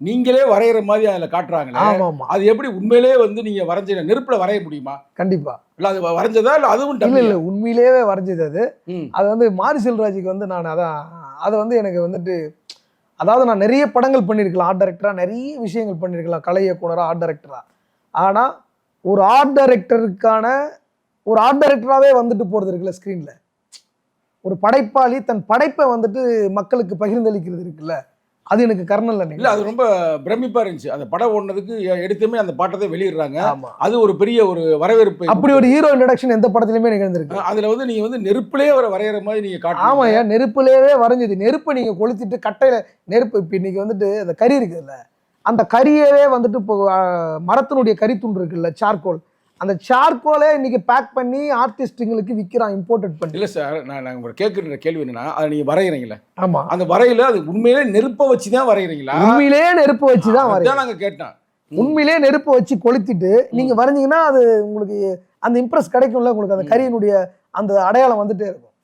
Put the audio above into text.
நீங்களே வரைகிற மாதிரி அதில் காட்டுறாங்களே. ஆமாம். அது எப்படி உண்மையிலேயே வந்து நீங்கள் வரைஞ்ச நெருப்பில் வரைய முடியுமா? கண்டிப்பா. இல்லை அது வரைஞ்சதா இல்லை அதுவும் இல்லை இல்லை உண்மையிலேயே வரைஞ்சது அது. அது வந்து மாரி செல்வராஜுக்கு வந்து நான் அதான் அதை வந்து எனக்கு வந்துட்டு அதாவது நான் நிறைய படங்கள் பண்ணியிருக்கலாம் ஆர்ட் டைரக்டராக, நிறைய விஷயங்கள் பண்ணியிருக்கலாம் கலை இயக்குனராக, ஆர்ட் டைரக்டராக. ஆனால் ஒரு ஆர்ட் டைரக்டராகவே வந்துட்டு போகிறது இருக்குல்ல ஸ்க்ரீனில், ஒரு படைப்பாளி தன் படைப்பை வந்துட்டு மக்களுக்கு பகிர்ந்தளிக்கிறது இருக்குல்ல, அது எனக்கு கர்னல் இல்லை. அது ரொம்ப பிரமிப்பாக இருந்துச்சு. அந்த படம் ஓடுனதுக்கு எடுத்துமே அந்த பாட்டத்தை வெளியிடுறாங்க. ஆமாம். அது ஒரு பெரிய ஒரு வரவேற்பு. அப்படி ஒரு ஹீரோ இன்ட்ரடக்ஷன் எந்த படத்துலையுமே நிகழ்ந்திருக்கு. அதில் வந்து நீங்கள் வந்து நெருப்பிலே அவரை வரைகிற மாதிரி நீங்கள் காட்டுறீங்க. ஆமாம் ஐயா, நெருப்புலேயே வரைஞ்சது. நெருப்பை நீங்கள் கொளுத்திட்டு கட்டையில் நெருப்பு இப்போ இன்னைக்கு வந்துட்டு அந்த கறி இருக்குதுல்ல, அந்த கறியவே வந்துட்டு இப்போ மரத்தினுடைய கறித்துண்டு இருக்குல்ல, சார்கோல், அந்த சார்கோலே இன்னைக்கு பேக் பண்ணி ஆர்டிஸ்ட்டுங்களுக்கு விற்கிறான், இம்போர்ட்டட் பண்ணி. இல்லை சார், நான் உங்களுக்கு கேட்குற கேள்வி என்னன்னா, அதை நீங்கள் வரைகிறீங்களா? ஆமாம். அந்த வரையில அது உண்மையிலே நெருப்பை வச்சு தான் வரைகிறீங்களா? உண்மையிலேயே நெருப்பு வச்சு தான் வரைகிறோம். நாங்கள் கேட்டோம். உண்மையிலேயே நெருப்பு வச்சு கொளுத்திட்டு நீங்கள் வரைஞ்சிங்கன்னா அது உங்களுக்கு அந்த இம்ப்ரெஸ் கிடைக்கும்ல, உங்களுக்கு அந்த கறியினுடைய அந்த அடையாளம் வந்துட்டே இருக்கும்.